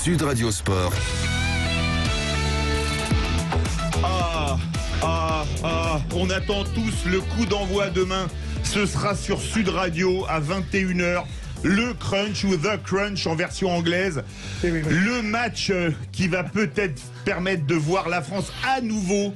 Sud Radio Sport. On attend tous le coup d'envoi demain. Ce sera sur Sud Radio à 21h. Le Crunch ou The Crunch en version anglaise. Le match qui va peut-être permettre de voir la France à nouveau,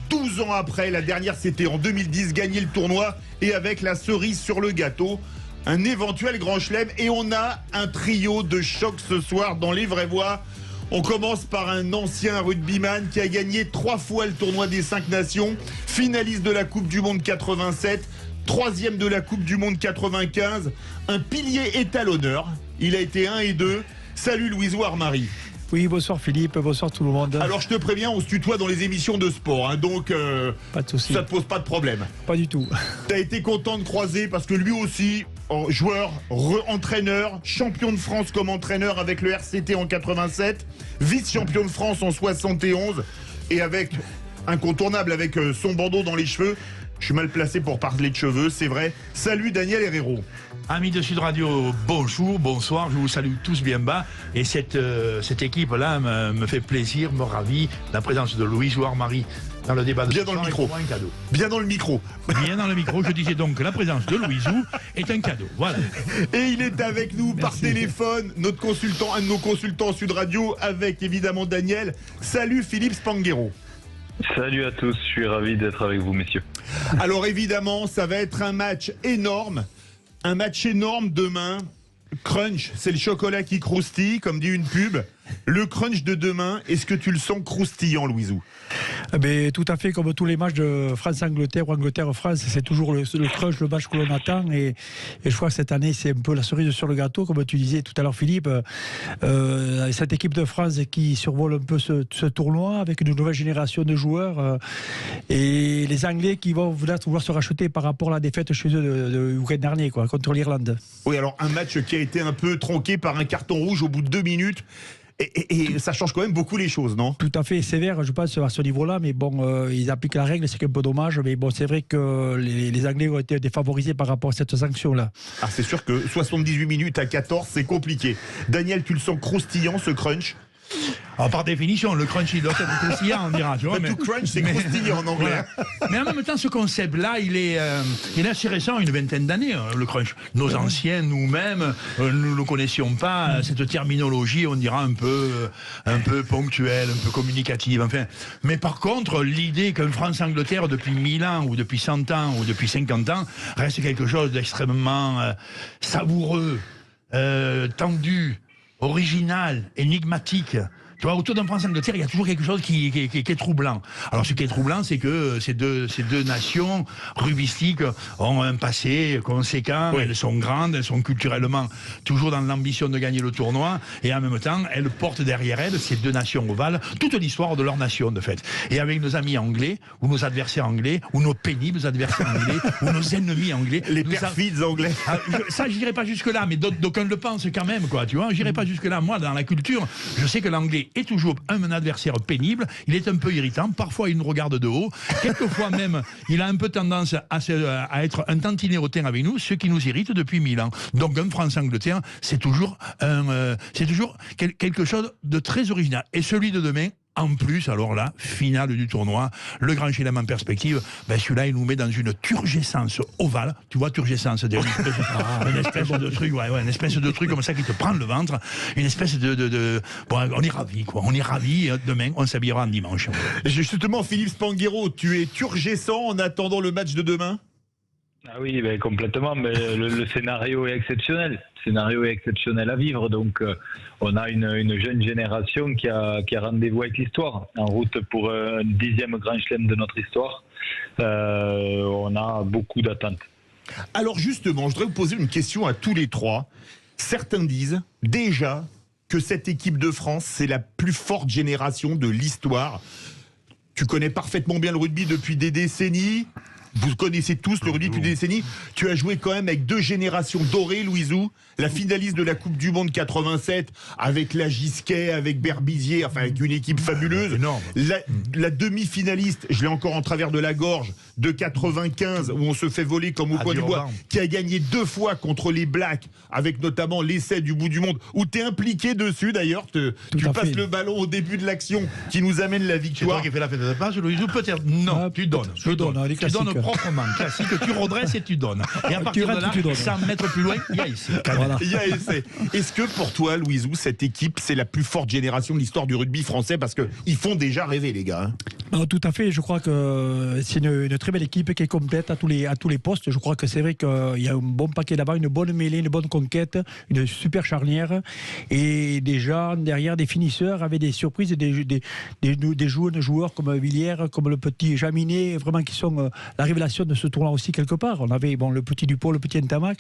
12 ans après. La dernière, c'était en 2010, gagner le tournoi et avec la cerise sur le gâteau, un éventuel grand chelem. Et on a un trio de choc ce soir dans les vraies voix. On commence par un ancien rugbyman qui a gagné 3 fois le tournoi des 5 nations, finaliste de la Coupe du Monde 87, 3e de la Coupe du Monde 95, un pilier étalonneur. Il a été 1 et 2. Salut Louisou Armari. Oui, bonsoir Philippe, bonsoir tout le monde. Alors je te préviens, on se tutoie dans les émissions de sport, hein, donc pas de souci. Ça te pose pas de problème. Pas du tout. T'as été content de croiser parce que lui aussi, joueur, entraîneur, champion de France comme entraîneur avec le RCT en 87, vice-champion de France en 71 et avec incontournable avec son bandeau dans les cheveux. Je suis mal placé pour parler de cheveux, c'est vrai. Salut Daniel Herrero. Amis de Sud Radio, bonjour, bonsoir, je vous salue tous bien bas. Et cette équipe-là me fait plaisir, me ravit. La présence de Louisou Armari dans le débat de bien dans le micro. Un cadeau. Bien dans le micro. Bien dans le micro, je disais donc que la présence de Louisou est un cadeau. Voilà. Et il est avec nous par téléphone, notre consultant, un de nos consultants Sud Radio, avec évidemment Daniel. Salut Philippe Spanghero. Salut à tous, je suis ravi d'être avec vous, messieurs. Alors évidemment, ça va être un match énorme. Un match énorme demain. Crunch, c'est le chocolat qui croustille, comme dit une pub. Le crunch de demain, est-ce que tu le sens croustillant, Louisou? Tout à fait, comme tous les matchs de France-Angleterre ou Angleterre-France, c'est toujours le crunch, le match que l'on attend. Et je crois que cette année, c'est un peu la cerise sur le gâteau, comme tu disais tout à l'heure, Philippe. Cette équipe de France qui survole un peu ce tournoi avec une nouvelle génération de joueurs. Et les Anglais qui vont vouloir se racheter par rapport à la défaite chez eux de week-end dernier, contre l'Irlande. Oui, alors un match qui a été un peu tronqué par un carton rouge au bout de 2 minutes. Et ça change quand même beaucoup les choses, non? Tout à fait sévère, je pense, à ce niveau-là. Mais bon, ils appliquent la règle, c'est un peu dommage. Mais bon, c'est vrai que les Anglais ont été défavorisés par rapport à cette sanction-là. Ah, c'est sûr que 78 minutes à 14, c'est compliqué. Daniel, tu le sens croustillant, ce crunch? Alors, par définition, le crunch, il doit être croustillant, on dira. Tu vois, tout crunch, c'est croustillant en anglais. Voilà. Mais en même temps, ce concept-là, il est assez récent, une vingtaine d'années, le crunch. Nos anciens, nous-mêmes, nous ne le connaissions pas, cette terminologie, on dira un peu ponctuelle, un peu communicative, enfin. Mais par contre, l'idée qu'un France-Angleterre, depuis 1000 ans, ou depuis 100 ans, ou depuis 50 ans, reste quelque chose d'extrêmement savoureux, tendu, original, énigmatique. Tu vois, autour d'un France-Angleterre, il y a toujours quelque chose qui est troublant. Alors, ce qui est troublant, c'est que ces deux nations rugbystiques ont un passé conséquent. Oui. Elles sont grandes, elles sont culturellement toujours dans l'ambition de gagner le tournoi. Et en même temps, elles portent derrière elles, ces deux nations ovales, toute l'histoire de leur nation, de fait. Et avec nos amis anglais, ou nos adversaires anglais, ou nos pénibles adversaires anglais, ou nos ennemis anglais. Les perfides anglais. Ça, je n'irai pas jusque-là, mais d'aucuns le pensent quand même, quoi. Tu vois, je n'irai pas jusque-là. Moi, dans la culture, je sais que l'anglais est toujours un adversaire pénible, il est un peu irritant, parfois il nous regarde de haut, quelquefois même il a un peu tendance à être un tantinet hautain avec nous, ce qui nous irrite depuis 1000 ans. Donc un France-Angleterre, c'est toujours quelque chose de très original. Et celui de demain, en plus, alors là, finale du tournoi, le grand chelem en perspective, celui-là, il nous met dans une turgescence ovale. Tu vois, turgescence, une espèce de truc, une espèce de truc comme ça qui te prend le ventre, une espèce de... Bon, on est ravis, quoi. On est ravis. Demain, on s'habillera en dimanche. Justement, Philippe Spanghero, tu es turgescent en attendant le match de demain? Ah oui, complètement, mais le scénario est exceptionnel. Le scénario est exceptionnel à vivre, donc on a une jeune génération qui a rendez-vous avec l'histoire, en route pour un 10e grand chelem de notre histoire. On a beaucoup d'attentes. Alors justement, je voudrais vous poser une question à tous les trois. Certains disent déjà que cette équipe de France, c'est la plus forte génération de l'histoire. Tu connais parfaitement bien le rugby depuis des décennies. vous connaissez tous le rugby depuis des décennies. Tu as joué quand même avec 2 générations dorées, Louisou. La finaliste de la Coupe du Monde 87, avec la Gisquet, avec Berbizier, enfin avec une équipe fabuleuse. Énorme. La demi-finaliste, je l'ai encore en travers de la gorge, de 95, où on se fait voler comme au coin du bois, qui a gagné 2 fois contre les Blacks, avec notamment l'essai du bout du monde, où tu es impliqué dessus d'ailleurs. Tu passes le ballon au début de l'action qui nous amène la victoire. C'est toi qui fais la fête de passe, Louisou, peut-être. Non, tu donnes. Je donne, les tu donnes proprement, classique, tu redresses et tu donnes. Et à partir de là, 100 mètres plus loin, il y a essai. Voilà. Il y a essai. Est-ce que pour toi, Louisou, cette équipe, c'est la plus forte génération de l'histoire du rugby français? Parce qu'ils font déjà rêver, les gars. Non, tout à fait. Je crois que c'est une très belle équipe qui est complète à tous les postes. Je crois que c'est vrai qu'il y a un bon paquet d'avant, une bonne mêlée, une bonne conquête, une super charnière. Et déjà, derrière, des finisseurs avec des surprises, des joueurs comme Villiers, comme le petit Jaminet, vraiment qui sont la révélation de ce tournoi aussi quelque part. On avait le petit Dupont, le petit Ntamak.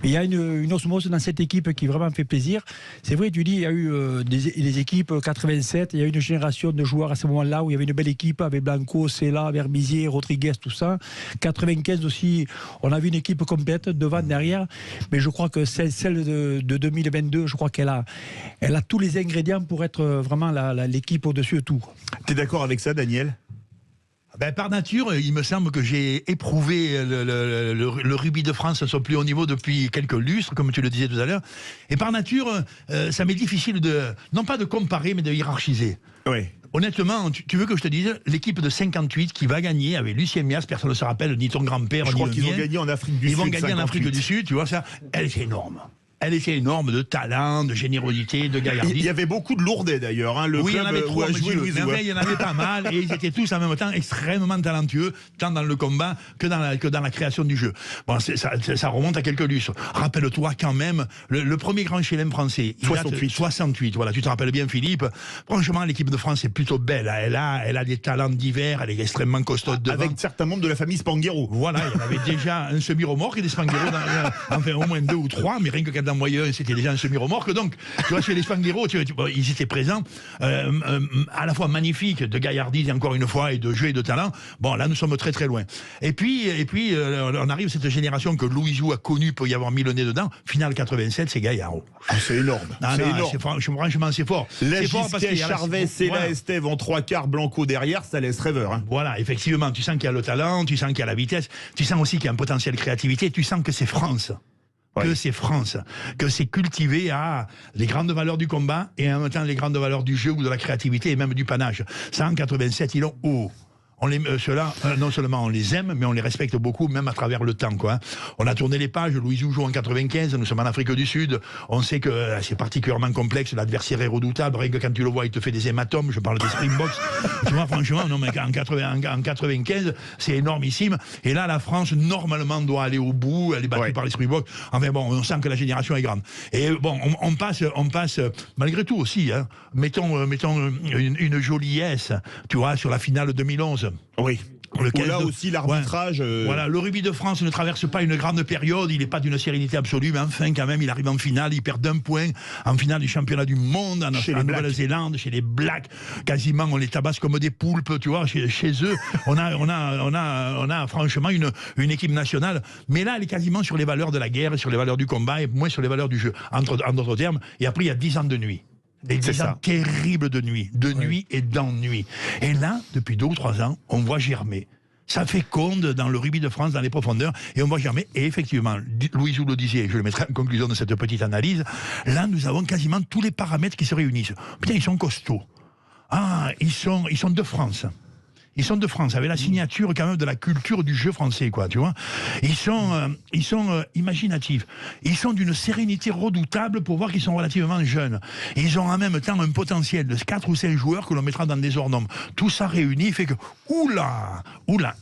Mais il y a une osmose dans cette équipe qui vraiment fait plaisir. C'est vrai, tu dis, il y a eu des équipes 87, il y a eu une génération de joueurs à ce moment-là où il y avait une belle équipe avec Blanco, Sela, Berbizier, Rodriguez, tout ça. 95 aussi, on a vu une équipe complète devant, derrière. Mais je crois que celle de 2022, je crois qu'elle a tous les ingrédients pour être vraiment l'équipe au-dessus de tout. Tu es d'accord avec ça, Daniel? Par nature, il me semble que j'ai éprouvé le rugby de France à son plus haut niveau depuis quelques lustres, comme tu le disais tout à l'heure. Et par nature, ça m'est difficile non pas de comparer, mais de hiérarchiser. Oui. Honnêtement, tu veux que je te dise, l'équipe de 58 qui va gagner avec Lucien Mias, personne ne se rappelle, ni ton grand-père, je crois qu'ils ont gagné en Afrique du Sud. Ils vont gagner 58. en Afrique du Sud, tu vois ça, elle est énorme. Elle était énorme de talent, de générosité, de gaillardise. Il y avait beaucoup de Lourdais d'ailleurs. Hein, le oui, club il y en avait trois, mais il y en avait pas mal, et ils étaient tous en même temps extrêmement talentueux, tant dans le combat que dans la création du jeu. Bon, ça remonte à quelques lustres. Rappelle-toi quand même, le premier grand chelem français, 68, voilà, tu te rappelles bien, Philippe. Franchement, l'équipe de France est plutôt belle. Elle a des talents divers, elle est extrêmement costaud devant. Avec certains membres de la famille Spanghero. Voilà, il y avait déjà un semi-remorque et des Spanghero, enfin au moins 2 ou 3, mais rien que quand moyen, c'était déjà un semi-remorque. Donc, tu vois, chez les Spanghero, ils étaient présents, à la fois magnifiques, de gaillardise, encore une fois, et de jeu et de talent. Bon, là, nous sommes très, très loin. Et puis on arrive à cette génération que Louisou a connue, peut y avoir mis le nez dedans. Finale 87, c'est Gaillard. C'est énorme. C'est énorme. Franchement, c'est fort. La Gisquet, Charvet, Sela, Estève en 3/4, Blanco derrière, ça laisse rêveur. Hein. Voilà, effectivement, tu sens qu'il y a le talent, tu sens qu'il y a la vitesse, tu sens aussi qu'il y a un potentiel de créativité, tu sens que c'est France. Que c'est France, que c'est cultivé à les grandes valeurs du combat et en même temps les grandes valeurs du jeu ou de la créativité et même du panache. Ça, en 87, ils ont ceux-là, non seulement on les aime, mais on les respecte beaucoup, même à travers le temps, quoi. On a tourné les pages, Louisou joue en 95, nous sommes en Afrique du Sud, on sait que c'est particulièrement complexe, l'adversaire est redoutable, rien que quand tu le vois, il te fait des hématomes, je parle des Springboks, tu vois, franchement, non, mais en 95, c'est énormissime, et là, la France, normalement, doit aller au bout, elle est battue par les Springboks, enfin bon, on sent que la génération est grande. Et bon, on passe, malgré tout aussi, hein, mettons une joliesse, tu vois, sur la finale 2011. Oui. Là aussi l'arbitrage. Voilà, le rugby de France ne traverse pas une grande période, il n'est pas d'une sérénité absolue, mais enfin quand même il arrive en finale, il perd d'1 point en finale du championnat du monde en Nouvelle-Zélande, chez les Blacks, quasiment on les tabasse comme des poulpes, tu vois, chez eux, on a franchement une équipe nationale, mais là elle est quasiment sur les valeurs de la guerre, sur les valeurs du combat et moins sur les valeurs du jeu, en d'autres termes, et après il y a 10 ans de nuit. Des 10 ans terribles de nuit et d'ennui. Et là, depuis 2 ou 3 ans, on voit germer. Ça féconde dans le rugby de France, dans les profondeurs, et on voit germer. Et effectivement, Louisou le disait, je le mettrai en conclusion de cette petite analyse, là, nous avons quasiment tous les paramètres qui se réunissent. Putain, ils sont costauds. Ah, ils sont de France. Ils sont de France, avec la signature quand même de la culture du jeu français, quoi, tu vois. Ils sont imaginatifs. Ils sont d'une sérénité redoutable pour voir qu'ils sont relativement jeunes. Ils ont en même temps un potentiel de 4 ou 5 joueurs que l'on mettra dans des hors normes. Tout ça réuni fait que, oula,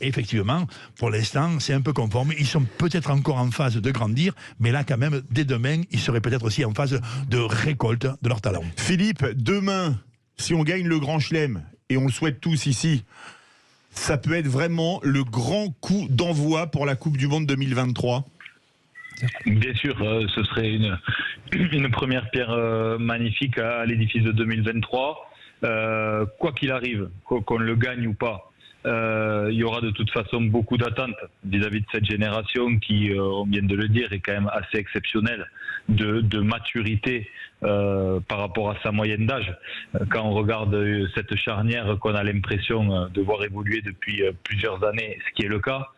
effectivement, pour l'instant, c'est un peu conforme. Ils sont peut-être encore en phase de grandir, mais là, quand même, dès demain, ils seraient peut-être aussi en phase de récolte de leur talent. Philippe, demain, si on gagne le Grand Chelem, et on le souhaite tous ici, ça peut être vraiment le grand coup d'envoi pour la Coupe du Monde 2023. Bien sûr, ce serait une première pierre magnifique à l'édifice de 2023. Quoi qu'il arrive, qu'on le gagne ou pas, il y aura de toute façon beaucoup d'attentes vis-à-vis de cette génération qui, on vient de le dire, est quand même assez exceptionnelle de maturité par rapport à sa moyenne d'âge. Quand on regarde cette charnière qu'on a l'impression de voir évoluer depuis plusieurs années, ce qui est le cas,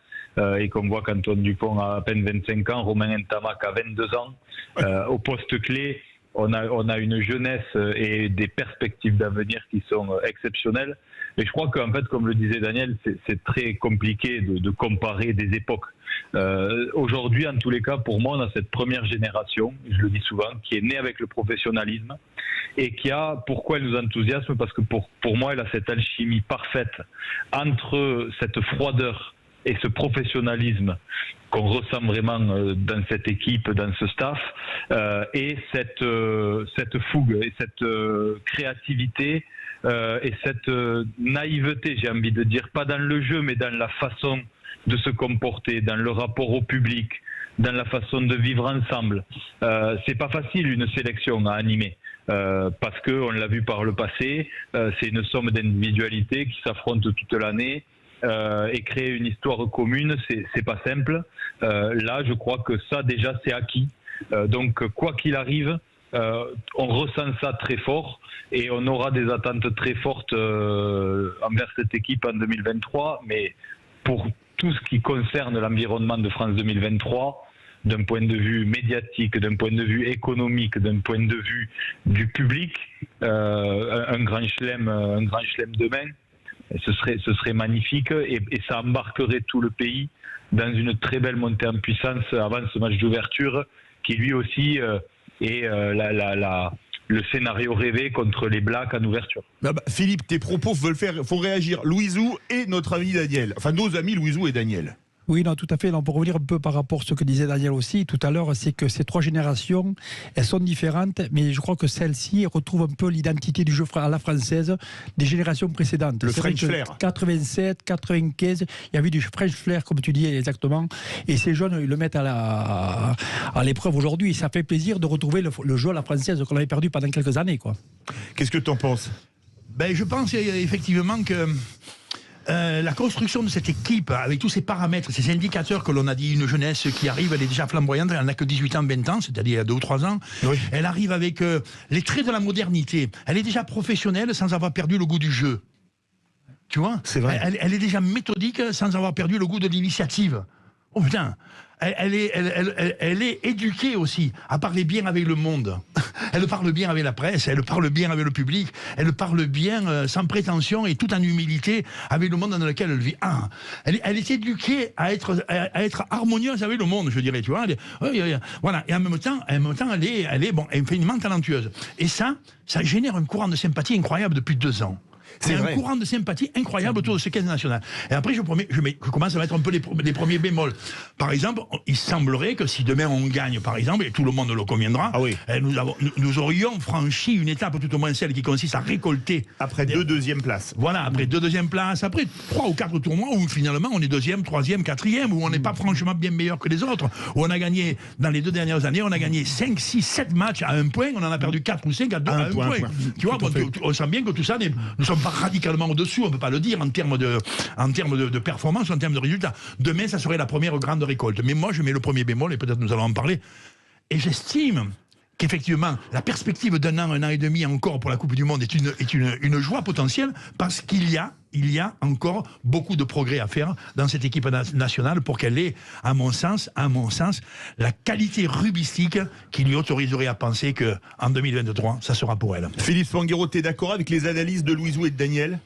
et qu'on voit qu'Antoine Dupont a à peine 25 ans, Romain Ntamak a 22 ans, au poste clé, on a une jeunesse et des perspectives d'avenir qui sont exceptionnelles. Et je crois qu'en fait, comme le disait Daniel, c'est très compliqué de comparer des époques. Aujourd'hui, en tous les cas, pour moi, on a cette première génération, je le dis souvent, qui est née avec le professionnalisme et qui a, pourquoi elle nous enthousiasme? Parce que pour moi, elle a cette alchimie parfaite entre cette froideur et ce professionnalisme qu'on ressent vraiment dans cette équipe, dans ce staff, et cette fougue et cette créativité et cette naïveté, j'ai envie de dire, pas dans le jeu, mais dans la façon de se comporter, dans le rapport au public, dans la façon de vivre ensemble. C'est pas facile une sélection à animer. Parce que on l'a vu par le passé, c'est une somme d'individualités qui s'affrontent toute l'année. Et créer une histoire commune, c'est pas simple. Là, je crois que ça déjà c'est acquis. Donc quoi qu'il arrive, on ressent ça très fort et on aura des attentes très fortes envers cette équipe en 2023. Mais pour tout ce qui concerne l'environnement de France 2023, d'un point de vue médiatique, d'un point de vue économique, d'un point de vue du public, un grand chelem demain. Ce serait magnifique et ça embarquerait tout le pays dans une très belle montée en puissance avant ce match d'ouverture qui lui aussi est le scénario rêvé contre les Blacks en ouverture. Philippe, tes propos font réagir Louisou et notre ami Daniel. Enfin, nos amis Louisou et Daniel. Oui, non, tout à fait. Non, pour revenir un peu par rapport à ce que disait Daniel aussi tout à l'heure, c'est que ces trois générations, elles sont différentes, mais je crois que celles-ci retrouvent un peu l'identité du jeu à la française des générations précédentes. Le French Flair. 87, 95, il y avait du French Flair, comme tu dis exactement, et ces jeunes, ils le mettent à l'épreuve aujourd'hui. Et ça fait plaisir de retrouver le jeu à la française qu'on avait perdu pendant quelques années, quoi. Qu'est-ce que tu en penses? Je pense effectivement que la construction de cette équipe, avec tous ces paramètres, ces indicateurs que l'on a dit, une jeunesse qui arrive, elle est déjà flamboyante, elle n'a que 18 ans, 20 ans, c'est-à-dire il y a 2 ou 3 ans. Oui. Elle arrive avec les traits de la modernité. Elle est déjà professionnelle sans avoir perdu le goût du jeu. Tu vois? C'est vrai. Elle est déjà méthodique sans avoir perdu le goût de l'initiative. Oh putain, elle est éduquée aussi à parler bien avec le monde. Elle parle bien avec la presse, elle parle bien avec le public, elle parle bien sans prétention et tout en humilité avec le monde dans lequel elle vit. Elle est éduquée à être harmonieuse avec le monde, je dirais, tu vois. Voilà. Et en même temps, elle est infiniment talentueuse. Et ça génère un courant de sympathie incroyable depuis 2 ans. C'est un courant de sympathie incroyable autour de ce 15 national. Et après, je commence à mettre un peu les premiers bémols. Par exemple, il semblerait que si demain on gagne, par exemple, et tout le monde le conviendra, nous aurions franchi une étape, tout au moins celle qui consiste à récolter. Après 2 deuxièmes places. Voilà, après 2 deuxièmes places, après 3 ou 4 tournois où finalement on est 2e, 3e, 4e, où on n'est pas franchement bien meilleur que les autres, où on a gagné, dans les 2 dernières années, on a gagné 5, 6, 7 matchs à 1 point, on en a perdu 4 ou 5 à 1 point. Tu vois, on sent bien que tout ça, nous sommes pas radicalement au-dessus, on ne peut pas le dire en termes de performance, en termes de résultats. Demain, ça serait la première grande récolte. Mais moi, je mets le premier bémol, et peut-être nous allons en parler. Et j'estime qu'effectivement, la perspective d'1 an, 1 an et demi encore pour la Coupe du Monde est une joie potentielle, parce qu'il y a encore beaucoup de progrès à faire dans cette équipe nationale pour qu'elle ait, à mon sens, la qualité rubistique qui lui autoriserait à penser qu'en 2023, ça sera pour elle. Philippe Spanghero, tu es d'accord avec les analyses de Louisou et de Daniel?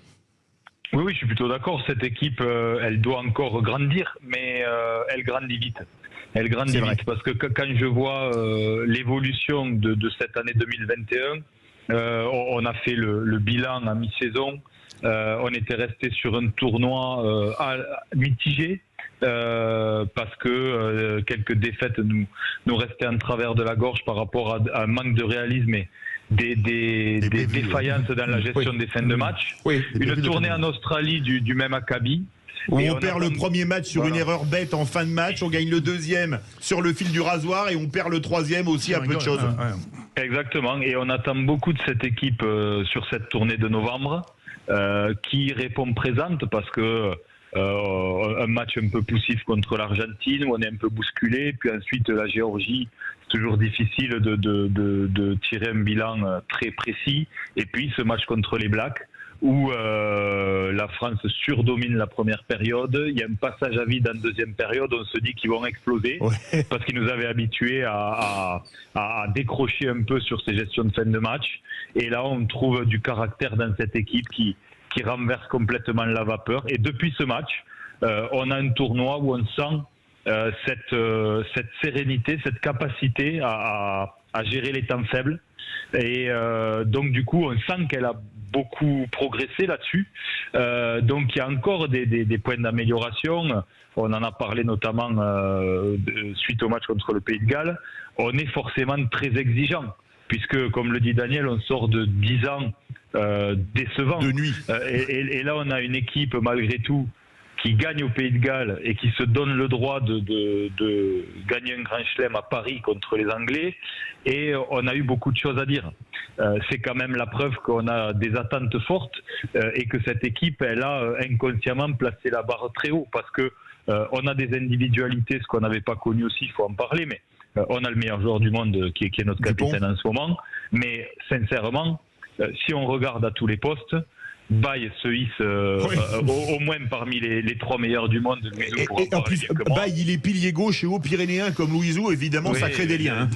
Oui, je suis plutôt d'accord. Cette équipe, elle doit encore grandir, mais elle grandit vite. Elle grandit vite, parce que quand je vois l'évolution de cette année 2021, on a fait le bilan à mi-saison. On était resté sur un tournoi mitigé parce que quelques défaites nous restaient en travers de la gorge par rapport à un manque de réalisme et des défaillances dans la gestion des fins de match. Une tournée en Australie du même acabit. Où on perd le premier match sur une erreur bête en fin de match, on gagne le deuxième sur le fil du rasoir et on perd le troisième aussi à peu de choses. Exactement, et on attend beaucoup de cette équipe sur cette tournée de novembre, qui répond présente parce que un match un peu poussif contre l'Argentine où on est un peu bousculé, puis ensuite la Géorgie, c'est toujours difficile de tirer un bilan très précis, et puis ce match contre les Blacks où la France surdomine la première période, il y a un passage à vide en deuxième période, on se dit qu'ils vont exploser, parce qu'ils nous avaient habitués à décrocher un peu sur ces gestions de fin de match, et là on trouve du caractère dans cette équipe qui renverse complètement la vapeur, et depuis ce match, on a un tournoi où on sent cette sérénité, cette capacité à gérer les temps faibles, et donc du coup on sent qu'elle a beaucoup progressé là-dessus, donc il y a encore des points d'amélioration, on en a parlé notamment suite au match contre le Pays de Galles, on est forcément très exigeant, puisque comme le dit Daniel, on sort de 10 ans décevants. De nuit. Et là on a une équipe malgré tout qui gagne au Pays de Galles et qui se donne le droit de gagner un grand chelem à Paris contre les Anglais, et on a eu beaucoup de choses à dire. C'est quand même la preuve qu'on a des attentes fortes, et que cette équipe, elle a inconsciemment placé la barre très haut, parce que on a des individualités, ce qu'on n'avait pas connu aussi, il faut en parler, mais on a le meilleur joueur du monde qui est notre capitaine en ce moment, mais sincèrement, si on regarde à tous les postes, Baye se hisse au moins parmi les 3 meilleurs du monde. Et en plus, Baye, il est pilier gauche et haut-pyrénéen comme Louisou, évidemment, ça crée des liens.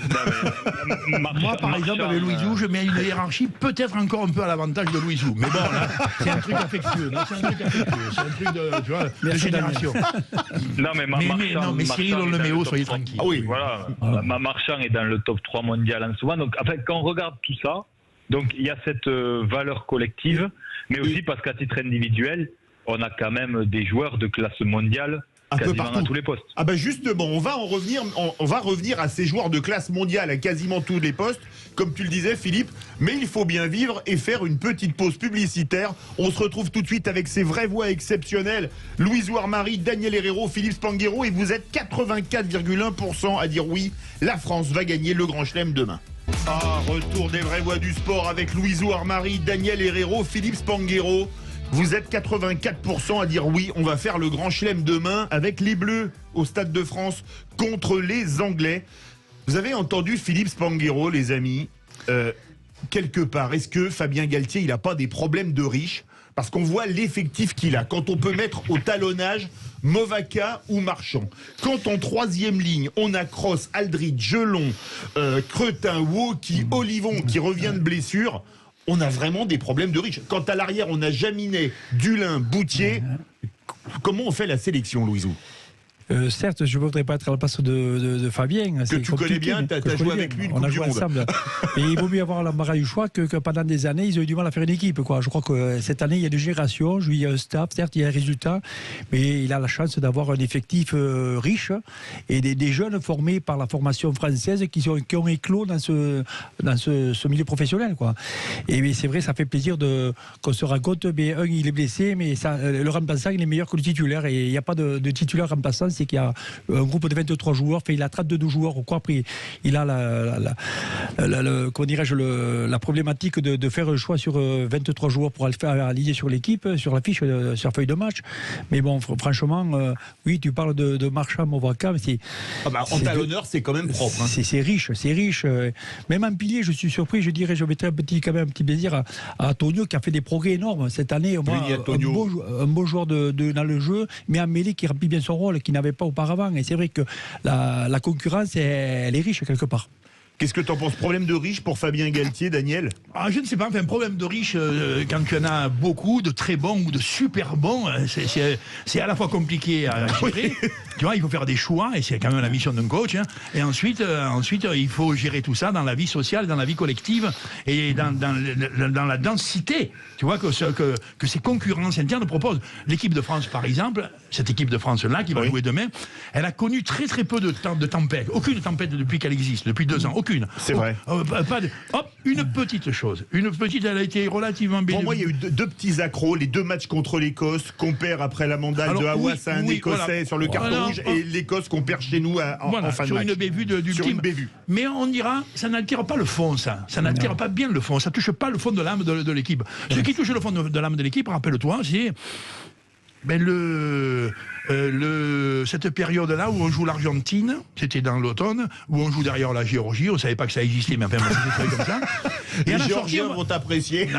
Moi, par exemple, avec Louisou, je mets une hiérarchie peut-être encore un peu à l'avantage de Louisou. Mais bon, là, c'est un truc affectueux. C'est un truc de, tu vois, de génération. Non, mais Cyril, on le met haut, soyez tranquille. Ah oui, voilà. Marchand est dans le top 3 mondial en ce moment. Donc, enfin, quand on regarde tout ça, donc il y a cette valeur collective, mais aussi parce qu'à titre individuel, on a quand même des joueurs de classe mondiale quasiment à tous les postes. Ah ben justement, on va revenir à ces joueurs de classe mondiale à quasiment tous les postes, comme tu le disais Philippe, mais il faut bien vivre et faire une petite pause publicitaire. On se retrouve tout de suite avec ces vraies voix exceptionnelles, Louisou Armari, Daniel Herrero, Philippe Spanghero, et vous êtes 84,1% à dire oui, la France va gagner le Grand Chelem demain. Retour des vraies voix du sport avec Louisou Armari, Daniel Herrero, Philippe Spanghero. Vous êtes 84% à dire oui, on va faire le Grand Chelem demain avec les Bleus au Stade de France contre les Anglais. Vous avez entendu Philippe Spanghero, les amis, quelque part, est-ce que Fabien Galtier, il n'a pas des problèmes de riche? Parce qu'on voit l'effectif qu'il a. Quand on peut mettre au talonnage Movaca ou Marchand. Quand en troisième ligne, on a Kroos, Aldridge, Gelon, Cretin, Woki, Olivon qui revient de blessure, on a vraiment des problèmes de riches. Quand à l'arrière, on a Jaminet, Dulin, Boutier, comment on fait la sélection, Louisou? Certes, je ne voudrais pas être à la place de Fabien. Que tu connais bien, tu as joué avec lui une on Coupe a du joué Monde. Ensemble. Et il vaut mieux avoir l'embarras du choix que pendant des années, ils ont eu du mal à faire une équipe. Je crois que cette année, il y a des générations. Il y a un staff, certes, il y a un résultat, mais il a la chance d'avoir un effectif riche et des jeunes formés par la formation française qui ont éclos dans ce milieu professionnel. Et c'est vrai, ça fait plaisir qu'on se rende compte. Mais il est blessé, mais le remplaçant, il est meilleur que le titulaire. Et il n'y a pas de titulaire remplaçant, c'est qu'il y a un groupe de 23 joueurs, il a 32 joueurs, après il a comment dirais-je, la problématique de faire un choix sur 23 joueurs pour le faire aligner sur l'équipe, sur la fiche, sur la feuille de match. Mais bon, franchement, oui, tu parles de Marchand, Movaca, mais en talonneur, c'est quand même propre. C'est riche. Même en pilier, je suis surpris, je mettrais quand même un petit plaisir à Antonio qui a fait des progrès énormes cette année. Un beau joueur dans le jeu, mais un mêlée qui remplit bien son rôle, qui n'avait pas auparavant. Et c'est vrai que la concurrence, elle est riche quelque part. Qu'est-ce que tu en penses? Problème de riche pour Fabien Galtier, Daniel? Je ne sais pas, un problème de riche, quand tu en as beaucoup, de très bons ou de super bons, c'est à la fois compliqué à gérer. Tu vois, il faut faire des choix, et c'est quand même la mission d'un coach. Et ensuite, il faut gérer tout ça dans la vie sociale, dans la vie collective, et dans la densité. Tu vois, que ces concurrences internes proposent. L'équipe de France, par exemple, cette équipe de France-là, qui va jouer demain, elle a connu très très peu de tempêtes. Aucune tempête depuis qu'elle existe, depuis 2 ans. Aucune. aucune. C'est vrai. Une petite chose. Une petite, elle a été relativement bien. Pour moi, il y a eu deux petits accros, les 2 matchs contre l'Écosse, qu'on perd après la mandale de Hawass à un Écossais sur le carton rouge, et l'Écosse qu'on perd chez nous en fin de match. Sur une bévue du sur team. une bévue. Mais on dira, ça n'altère pas le fond, ça. Ça n'altère pas bien le fond. Ça touche pas le fond de l'âme de l'équipe. Ce qui touche le fond de l'âme de l'équipe, rappelle-toi, c'est cette période-là où on joue l'Argentine, c'était dans l'automne, où on joue derrière la Géorgie, on ne savait pas que ça existait, mais enfin, c'était comme ça. Et les Géorgiens vont t'apprécier.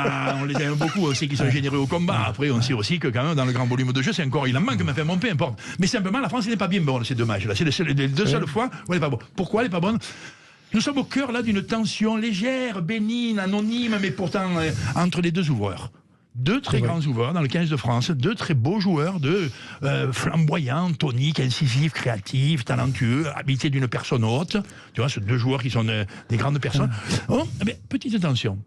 On les aime beaucoup, on sait qu'ils sont généreux au combat. Après, on sait aussi que quand même, dans le grand volume de jeu, c'est encore, il en manque, mais enfin, bon, peu importe. Mais simplement, la France n'est pas bien bonne, c'est dommage. Là, c'est les deux seules fois où elle n'est pas bonne. Pourquoi elle n'est pas bonne ? Nous sommes au cœur là d'une tension légère, bénigne, anonyme, mais pourtant entre les deux ouvreurs. 2 très grands ouvreurs dans le 15 de France, 2 très beaux joueurs, flamboyants, toniques, incisifs, créatifs, talentueux, habités d'une personne haute. Tu vois, ces 2 joueurs qui sont des grandes personnes. Mais petite attention,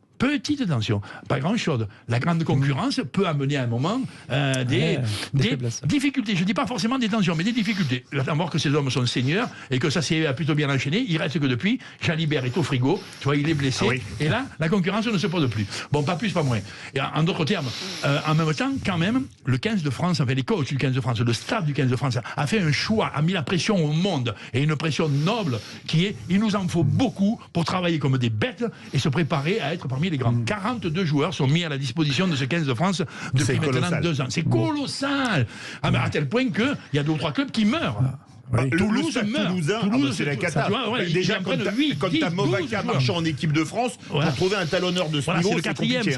pas grand-chose. La grande concurrence peut amener à un moment des difficultés. Je ne dis pas forcément des tensions, mais des difficultés. Il va voir que ces hommes sont seigneurs et que ça s'est plutôt bien enchaîné. Il reste que depuis, Jalibert est au frigo, tu vois, il est blessé. Et là, la concurrence ne se pose plus. Bon, pas plus, pas moins. Et en d'autres termes, en même temps, quand même, le 15 de France, enfin les coachs du 15 de France, le staff du 15 de France a fait un choix, a mis la pression au monde, et une pression noble qui est, il nous en faut beaucoup pour travailler comme des bêtes et se préparer à être parmi les grands. 42 joueurs sont mis à la disposition de ce 15 de France depuis maintenant 2 ans. C'est colossal. Mais à tel point qu'il y a 2 ou 3 clubs qui meurent. Toulouse meurt. C'est la cata. Déjà, quand t'as Movaca marchant en équipe de France, pour trouver un talonneur de ce niveau, c'est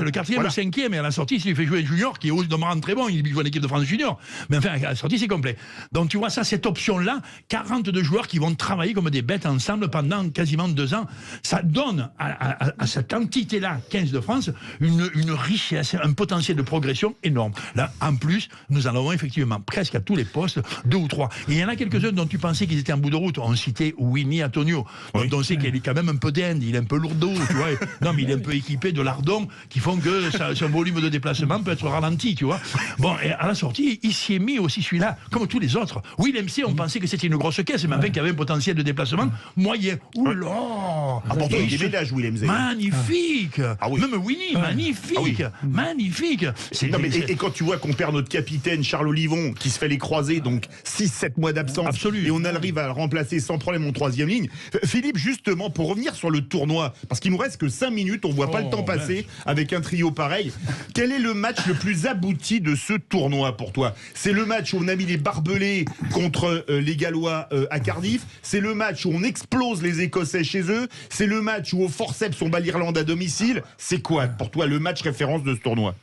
le 4e, le 5e, et à la sortie, s'il fait jouer junior, qui est au demeurant très bon, il joue en équipe de France junior. Mais enfin, à la sortie, c'est complet. Donc tu vois ça, cette option-là, 42 joueurs qui vont travailler comme des bêtes ensemble pendant quasiment 2 ans, ça donne à cette entité-là, 15 de France, une richesse, un potentiel de progression énorme. Là, en plus, nous en avons effectivement presque à tous les postes, 2 ou 3. Et il y en a quelques-uns dont tu pensais qu'ils étaient en bout de route. On citait Winnie Antonio, dont on sait qu'il est quand même un peu d'Inde, il est un peu lourdeau, tu vois. Non, mais il est un peu équipé de lardons qui font que son volume de déplacement peut être ralenti, tu vois. Bon, et à la sortie, il s'y est mis aussi celui-là, comme tous les autres. Willem C, on pensait que c'était une grosse caisse, mais enfin qu'il avait un potentiel de déplacement moyen. Ouh là pourtant, il déménage, Willem C. Magnifique. Même Winnie, magnifique. Magnifique. Et quand tu vois qu'on perd notre capitaine, Charles Olivon, qui se fait les croiser, donc 6-7 mois d'absence. Et on arrive à le remplacer sans problème en 3e ligne. Philippe, justement, pour revenir sur le tournoi, parce qu'il nous reste que 5 minutes, on voit pas le temps passer avec un trio pareil. Quel est le match le plus abouti de ce tournoi pour toi? C'est le match où on a mis les barbelés contre les Gallois à Cardiff. C'est le match où on explose les Écossais chez eux. C'est le match où au forceps on bat l'Irlande à domicile. C'est quoi pour toi le match référence de ce tournoi?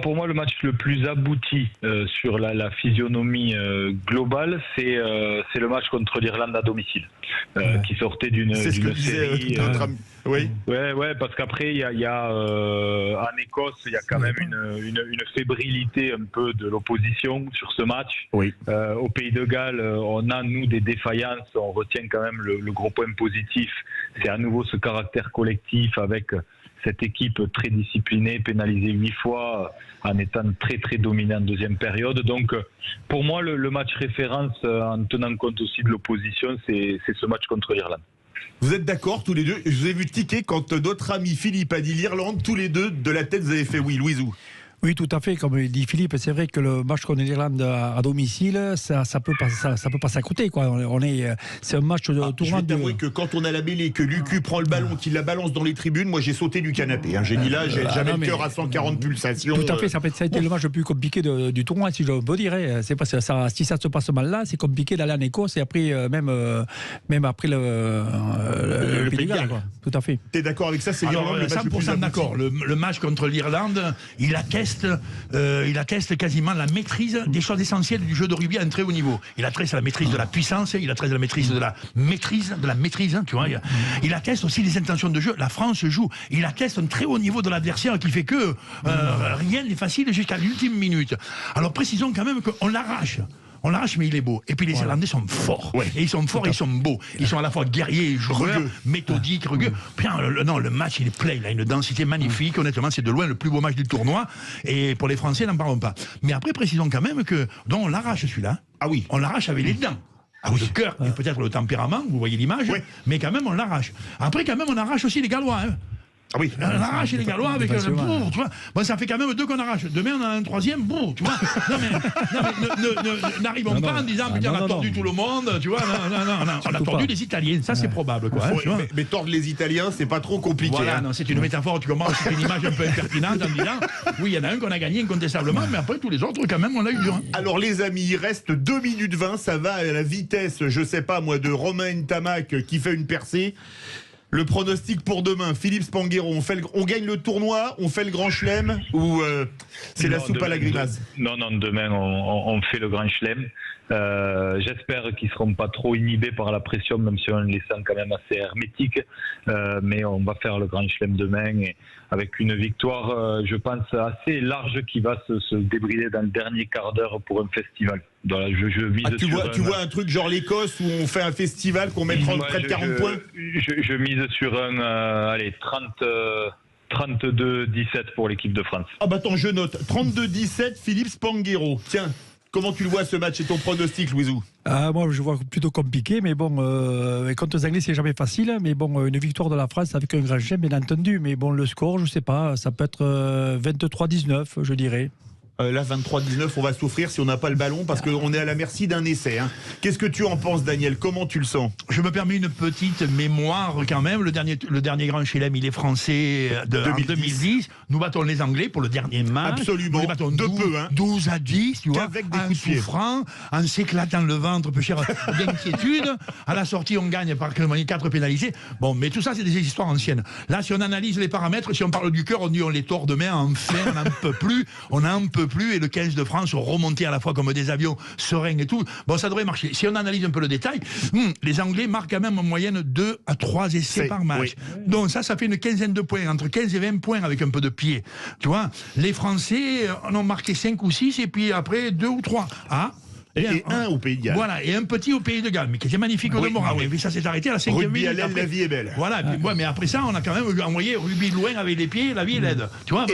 Pour moi, le match le plus abouti sur la physionomie globale, c'est le match contre l'Irlande à domicile, qui sortait d'une série. Oui. Ouais, parce qu'après, il y a en Écosse, il y a quand même une fébrilité un peu de l'opposition sur ce match. Oui. Au Pays de Galles, on a, nous, des défaillances. On retient quand même le gros point positif. C'est à nouveau ce caractère collectif avec cette équipe très disciplinée, pénalisée 8 fois, en étant très très dominée en 2e période. Donc, pour moi, le match référence, en tenant compte aussi de l'opposition, c'est ce match contre l'Irlande. Vous êtes d'accord tous les deux? Je vous ai vu tiquer quand notre ami Philippe a dit l'Irlande, tous les deux, de la tête, vous avez fait oui. Louisou? Oui, tout à fait. Comme dit Philippe, c'est vrai que le match contre l'Irlande à domicile, ça peut passer à côté, quoi. C'est un match de tournoi. Je vais t'avouer que quand on a la mêlée, que Lucu prend le ballon, qu'il la balance dans les tribunes, moi j'ai sauté du canapé. J'ai dit là, j'ai jamais le cœur à 140 pulsations. Tout à fait. Ça a été le match le plus compliqué du tournoi, si je peux dire. C'est parce que si ça se passe mal là, c'est compliqué d'aller en Écosse et après même après le Pays de Galles, quoi. Tout à fait. T'es d'accord avec ça? C'est l'Irlande le match le plus 100% d'accord. Le match contre l'Irlande, il atteste quasiment la maîtrise des choses essentielles du jeu de rugby à un très haut niveau. Il atteste la maîtrise de la puissance, il atteste la maîtrise de la maîtrise, tu vois. Il atteste aussi les intentions de jeu. La France joue. Il atteste un très haut niveau de l'adversaire qui fait que rien n'est facile jusqu'à l'ultime minute. Alors précisons quand même qu'on l'arrache. On l'arrache, mais il est beau. Et puis les Irlandais sont forts. Ouais. Et ils sont forts et ils sont beaux. Ils sont à la fois guerriers et joueurs, méthodiques, rugueux. Le match, il est plein. Il a une densité magnifique. Honnêtement, c'est de loin le plus beau match du tournoi. Et pour les Français, n'en parlons pas. Mais après, précisons quand même que on l'arrache celui-là. Ah oui. On l'arrache avec les dents. Le cœur et peut-être le tempérament, vous voyez l'image, mais quand même on l'arrache. Après quand même on arrache aussi les Gallois. Hein. Ah oui. On arrache les Gallois avec un bourg, tu vois. Bon, ça fait quand même 2 qu'on arrache. Demain, on a un 3e bourg, tu vois. N'arrivons pas en disant, putain, on a tordu tout le monde, tu vois. Non. On a tordu les Italiens, ça c'est probable, quoi. Mais tordre les Italiens, c'est pas trop compliqué. Voilà, non, c'est une métaphore, tu comprends, c'est une image un peu impertinente en disant, oui, il y en a un qu'on a gagné incontestablement, mais après tous les autres, quand même, on a eu dur. Alors les amis, il reste 2 minutes 20, ça va à la vitesse, je sais pas moi, de Romain Ntamak qui fait une percée. Le pronostic pour demain, Philippe Spanghero, on gagne le tournoi, on fait le grand chelem ou c'est la soupe à la grimace? Non, demain on fait le grand chelem. J'espère qu'ils ne seront pas trop inhibés par la pression, même si on les sent quand même assez hermétiques. Mais on va faire le grand chelem demain et avec une victoire, je pense, assez large qui va se débrider dans le dernier quart d'heure pour un festival. Voilà, je mise tu vois un truc genre l'Écosse où on fait un festival qu'on mettra près de 40 points? Je mise sur un 32-17 pour l'équipe de France. Ah bah attends, je note. 32-17, Philippe Spanghero. Tiens, comment tu le vois ce match et ton pronostic, Louisou? Moi, je vois plutôt compliqué, mais bon, contre les Anglais, c'est jamais facile. Mais bon, une victoire de la France avec un grand chelem, bien entendu. Mais bon, le score, je sais pas, ça peut être 23-19, je dirais. Là, 23-19, on va souffrir si on n'a pas le ballon parce qu'on est à la merci d'un essai. Hein. Qu'est-ce que tu en penses, Daniel? Comment tu le sens? Je me permets une petite mémoire quand même. Le dernier grand chelem, il est français en 2010. Nous battons les Anglais pour le dernier match. Absolument. Nous les battons de peu, hein. 12-10, tu vois, avec des en coups de pied. souffrant, en s'éclatant le ventre, peu cher d'inquiétude. À la sortie, on gagne par 4 pénalisés. Bon, mais tout ça, c'est des histoires anciennes. Là, si on analyse les paramètres, si on parle du cœur, on dit on les tord demain, enfin, on n'en peut plus. On n'en peut plus et le 15 de France remontait à la fois comme des avions sereins et tout. Bon, ça devrait marcher. Si on analyse un peu le détail, les Anglais marquent quand même en moyenne 2 à 3 essais par match. Oui. Donc ça fait une quinzaine de points, entre 15 et 20 points avec un peu de pied. Tu vois, les Français en ont marqué 5 ou 6 et puis après 2 ou 3. Et un au Pays de Galles. Voilà, et un petit au Pays de Galles, mais qui était magnifique au demeurant. Et puis ça s'est arrêté à la 5e minute. Rugby à l'aile, la vie est belle. Voilà, mais après ça, on a quand même envoyé rugby loin avec les pieds, la vie est laide. Tu vois,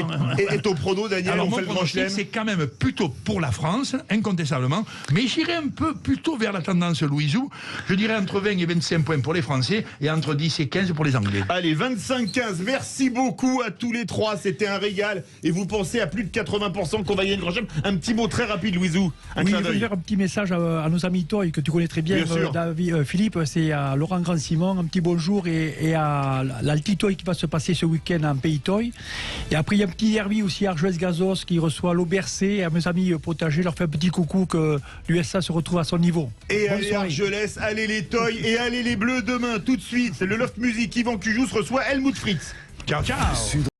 et ton prono, Daniel? Alors, on fait le grand chelem? C'est quand même plutôt pour la France, incontestablement, mais j'irai un peu plutôt vers la tendance Louisou. Je dirais entre 20 et 25 points pour les Français et entre 10 et 15 pour les Anglais. Allez, 25-15. Merci beaucoup à tous les trois. C'était un régal. Et vous pensez à plus de 80% qu'on va gagner le grand chelem? Un petit mot très rapide, Louisou. Je vais faire un petit message à nos amis Toy que tu connais très bien, David, Philippe, c'est à Laurent Grand-Simon, un petit bonjour et à l'Alti Toy qui va se passer ce week-end en Pays Toy. Et après il y a un petit derby aussi à Argelès-Gazos qui reçoit l'Aubercé et à mes amis potagers, leur fait un petit coucou que l'USA se retrouve à son niveau. Et allez Argelès, allez les Toy et allez les Bleus demain tout de suite. Le Loft Music Yvan Cujous reçoit Helmut Fritz. Ciao ciao.